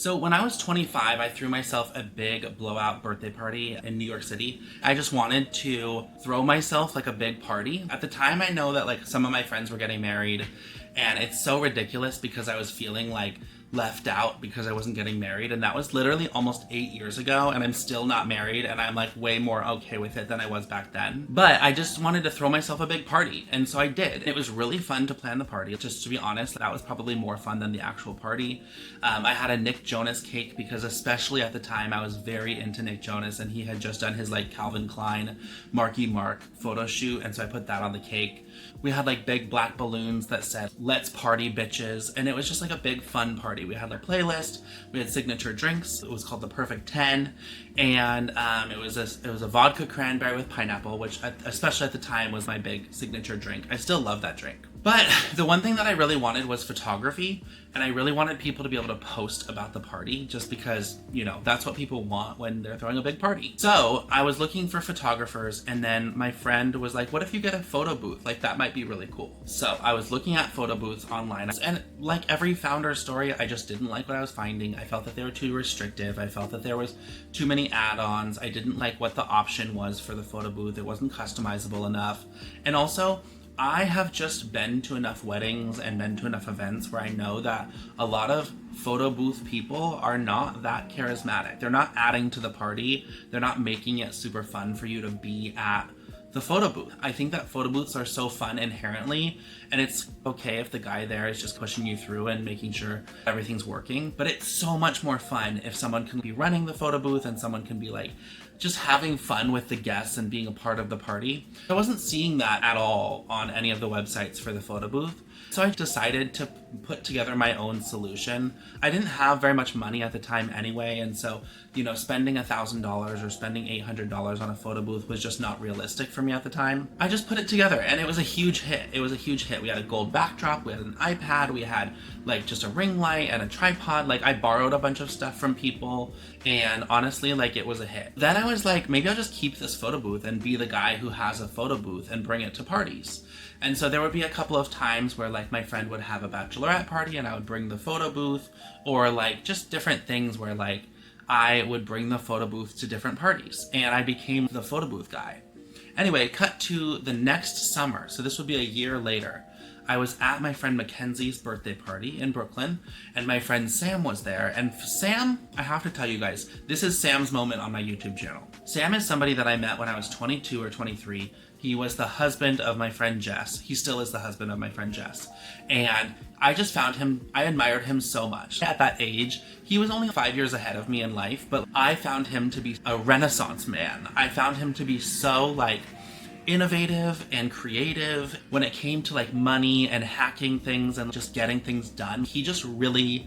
So when I was 25, I threw myself a big blowout birthday party in New York City. I just wanted to throw myself like a big party. At the time, I know that like some of my friends were getting married, and it's so ridiculous because I was feeling like left out because I wasn't getting married, and that was literally almost 8 years ago, and I'm still not married, and I'm like way more okay with it than I was back then. But I just wanted to throw myself a big party, and so I did. It was really fun to plan the party. Just to be honest, that was probably more fun than the actual party. I had a Nick Jonas cake because especially at the time I was very into Nick Jonas, and he had just done his like Calvin Klein Marky Mark photo shoot, and so I put that on the cake. We had like big black balloons that said "Let's party, bitches," and it was just like a big fun party. We had a playlist, we had signature drinks. It was called the Perfect 10, and it was a vodka cranberry with pineapple, which especially at the time was my big signature drink. I still love that drink. But the one thing that I really wanted was photography, and I really wanted people to be able to post about the party just because, you know, that's what people want when they're throwing a big party. So I was looking for photographers, and then my friend was like, what if you get a photo booth? Like, that might be really cool. So I was looking at photo booths online, and like every founder story, I just didn't like what I was finding. I felt that they were too restrictive. I felt that there was too many add-ons. I didn't like what the option was for the photo booth. It wasn't customizable enough. And also, I have just been to enough weddings and been to enough events where I know that a lot of photo booth people are not that charismatic. They're not adding to the party. They're not making it super fun for you to be at the photo booth. I think that photo booths are so fun inherently, and it's okay if the guy there is just pushing you through and making sure everything's working, but it's so much more fun if someone can be running the photo booth and someone can be like just having fun with the guests and being a part of the party. I wasn't seeing that at all on any of the websites for the photo booth. So I decided to put together my own solution. I didn't have very much money at the time anyway, and so, you know, spending $1,000 or spending $800 on a photo booth was just not realistic for me at the time. I just put it together, and it was a huge hit. It was a huge hit. We had a gold backdrop, we had an iPad, we had like just a ring light and a tripod. Like, I borrowed a bunch of stuff from people, and honestly, like, it was a hit. Then I was like, maybe I'll just keep this photo booth and be the guy who has a photo booth and bring it to parties. And so there would be a couple of times where like my friend would have a bachelorette party and I would bring the photo booth, or like just different things where like I would bring the photo booth to different parties, and I became the photo booth guy. Anyway, cut to the next summer. So this would be a year later. I was at my friend Mackenzie's birthday party in Brooklyn, and my friend Sam was there. And Sam, I have to tell you guys, this is Sam's moment on my YouTube channel. Sam is somebody that I met when I was 22 or 23. He was the husband of my friend Jess. He still is the husband of my friend Jess. And I just found him, I admired him so much. At that age, he was only 5 years ahead of me in life, but I found him to be a Renaissance man. I found him to be so like innovative and creative when it came to like money and hacking things and just getting things done. He just really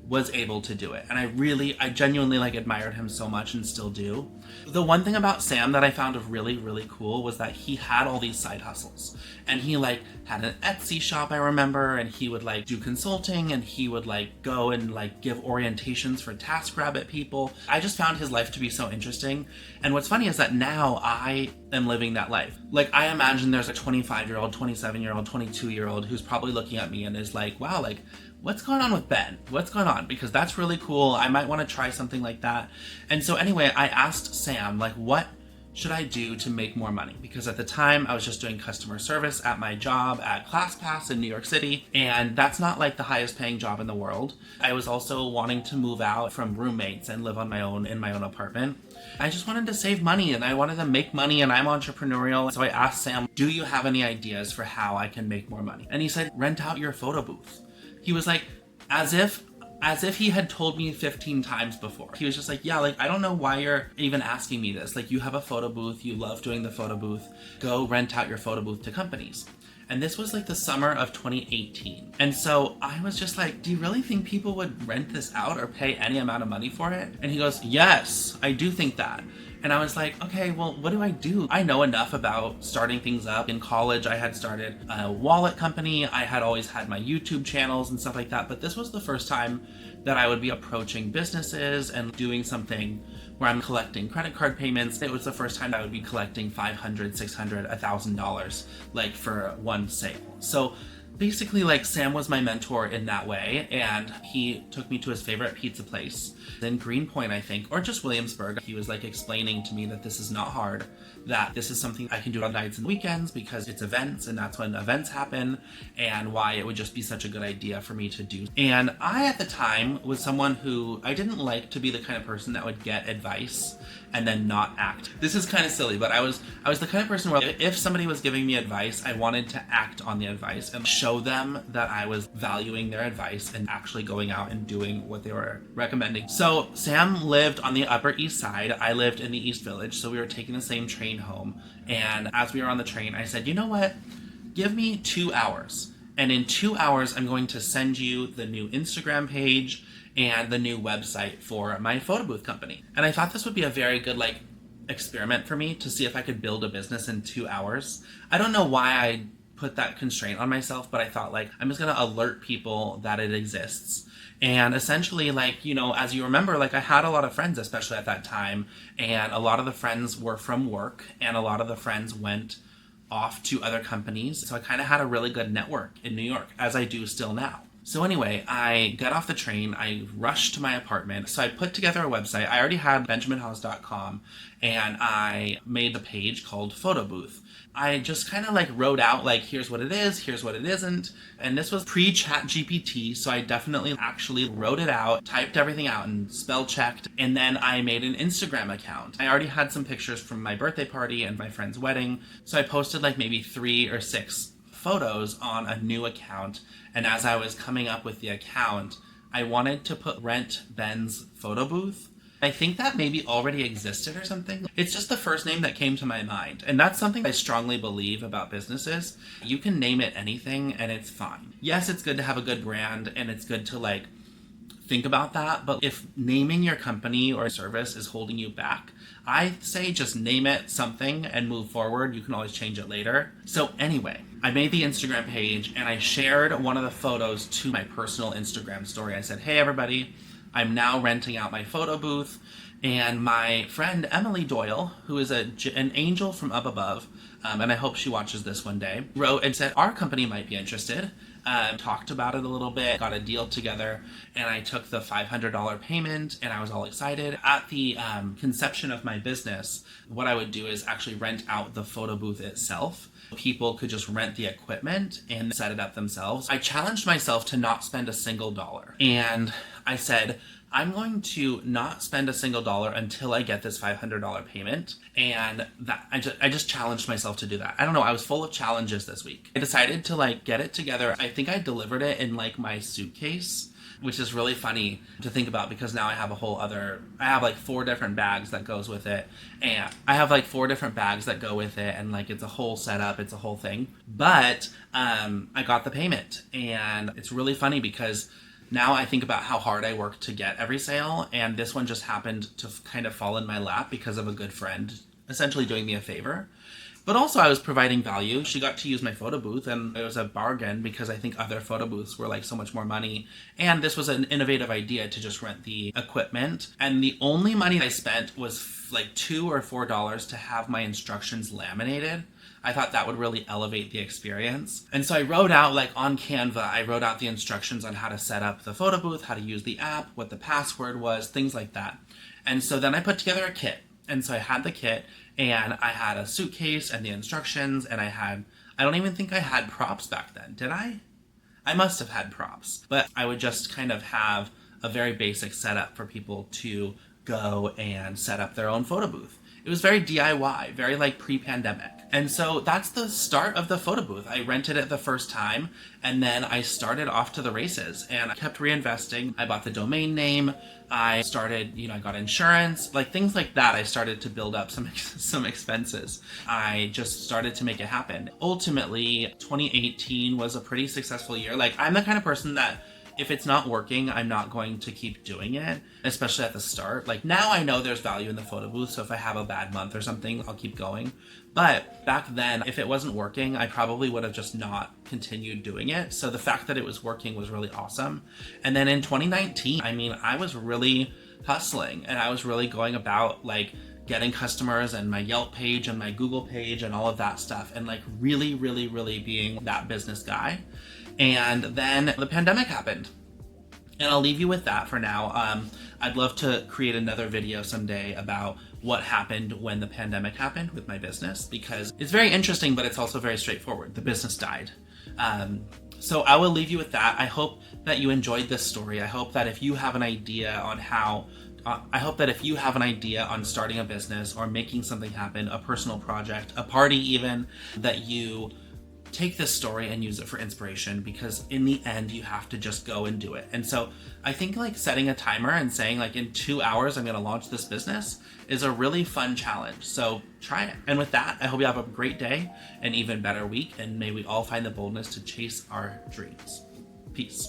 was able to do it, and I genuinely like admired him so much and still do. The one thing about Sam that I found really, really cool was that he had all these side hustles, and he like had an Etsy shop, I remember, and he would like do consulting, and he would like go and like give orientations for TaskRabbit people. I just found his life to be so interesting. And what's funny is that now I am living that life. Like, I imagine there's a 25-year-old, 27-year-old, 22-year-old who's probably looking at me and is like, wow, like, what's going on with Ben? What's going on? Because that's really cool. I might want to try something like that. And so anyway, I asked Sam, like, what should I do to make more money? Because at the time I was just doing customer service at my job at ClassPass in New York City, and that's not like the highest paying job in the world. I was also wanting to move out from roommates and live on my own in my own apartment. I just wanted to save money, and I wanted to make money, and I'm entrepreneurial. So I asked Sam, do you have any ideas for how I can make more money? And he said, rent out your photo booth. He was like, as if he had told me 15 times before. He was just like, yeah, like, I don't know why you're even asking me this. Like, you have a photo booth, you love doing the photo booth, go rent out your photo booth to companies. And this was like the summer of 2018. And so I was just like, do you really think people would rent this out or pay any amount of money for it? And he goes, yes, I do think that. And I was like, okay, well, what do I do? I know enough about starting things up. In college, I had started a wallet company. I had always had my YouTube channels and stuff like that. But this was the first time that I would be approaching businesses and doing something where I'm collecting credit card payments. It was the first time I would be collecting $500, $600, $1,000, like, for one sale. So Basically, like, Sam was my mentor in that way, and he took me to his favorite pizza place in Greenpoint, I think, or just Williamsburg. He was like explaining to me that this is not hard, that this is something I can do on nights and weekends because it's events and that's when events happen, and why it would just be such a good idea for me to do. And I, at the time, was someone who I didn't like to be the kind of person that would get advice and then not act. This is kind of silly, but I was the kind of person where if somebody was giving me advice, I wanted to act on the advice and show them that I was valuing their advice and actually going out and doing what they were recommending. So Sam lived on the Upper East Side. I lived in the East Village, so we were taking the same train home. And as we were on the train, I said, you know what? Give me 2 hours. And in 2 hours, I'm going to send you the new Instagram page and the new website for my photo booth company. And I thought this would be a very good, like, experiment for me to see if I could build a business in 2 hours. I don't know why I put that constraint on myself, but I thought, like, I'm just gonna alert people that it exists. And essentially, like, you know, as you remember, like, I had a lot of friends, especially at that time, and a lot of the friends were from work, and a lot of the friends went off to other companies. So I kind of had a really good network in New York, as I do still now. So anyway, I got off the train, I rushed to my apartment. So I put together a website. I already had benjaminhaas.com, and I made the page called Photo Booth. I just kind of like wrote out, like, here's what it is, here's what it isn't. And this was pre-chat GPT, so I definitely actually wrote it out, typed everything out and spell checked. And then I made an Instagram account. I already had some pictures from my birthday party and my friend's wedding. So I posted like maybe 3 or 6 photos on a new account. And as I was coming up with the account, I wanted to put Rent Ben's Photo Booth. I think that maybe already existed or something. It's just the first name that came to my mind. And that's something I strongly believe about businesses. You can name it anything and it's fine. Yes, it's good to have a good brand and it's good to like think about that. But if naming your company or service is holding you back, I say just name it something and move forward. You can always change it later. So anyway, I made the Instagram page and I shared one of the photos to my personal Instagram story. I said, hey everybody, I'm now renting out my photo booth. And my friend Emily Doyle, who is an angel from up above, and I hope she watches this one day, wrote and said, our company might be interested. Talked about it a little bit, got a deal together, and I took the $500 payment, and I was all excited. At the conception of my business, what I would do is actually rent out the photo booth itself. People could just rent the equipment and set it up themselves. I challenged myself to not spend a single dollar. And I said, I'm going to not spend a single dollar until I get this $500 payment. And that I just challenged myself to do that. I don't know, I was full of challenges this week. I decided to like get it together. I think I delivered it in like my suitcase, which is really funny to think about because now I have I have like 4 different bags that goes with it. And I have like 4 different bags that go with it. And like, it's a whole setup. It's a whole thing. But I got the payment and it's really funny because now I think about how hard I worked to get every sale. And this one just happened to kind of fall in my lap because of a good friend essentially doing me a favor. But also I was providing value. She got to use my photo booth and it was a bargain because I think other photo booths were like so much more money. And this was an innovative idea to just rent the equipment. And the only money I spent was like $2 or $4 to have my instructions laminated. I thought that would really elevate the experience. And so I wrote out, like on Canva, I wrote out the instructions on how to set up the photo booth, how to use the app, what the password was, things like that. And so then I put together a kit. And so I had the kit and I had a suitcase and the instructions and I don't even think I had props back then, did I? I must have had props, but I would just kind of have a very basic setup for people to go and set up their own photo booth. It was very DIY, very like pre-pandemic. And so that's the start of the photo booth. I rented it the first time and then I started off to the races and I kept reinvesting. I bought the domain name. I started, I got insurance, like things like that. I started to build up some expenses. I just started to make it happen. Ultimately, 2018 was a pretty successful year. Like I'm the kind of person that if it's not working, I'm not going to keep doing it, especially at the start. Like now I know there's value in the photo booth, so if I have a bad month or something, I'll keep going. But back then, if it wasn't working, I probably would have just not continued doing it. So the fact that it was working was really awesome. And then in 2019, I was really hustling and I was really going about like getting customers and my Yelp page and my Google page and all of that stuff and like really, really, really being that business guy. And then the pandemic happened. And I'll leave you with that for now. I'd love to create another video someday about what happened when the pandemic happened with my business, because it's very interesting, but it's also very straightforward. The business died. So I will leave you with that. I hope that you enjoyed this story. I hope that if you have an idea on starting a business or making something happen, a personal project, a party even, that you take this story and use it for inspiration, because in the end you have to just go and do it. And so I think like setting a timer and saying like in 2 hours I'm going to launch this business is a really fun challenge. So try it. And with that, I hope you have a great day, an even better week, and may we all find the boldness to chase our dreams. Peace.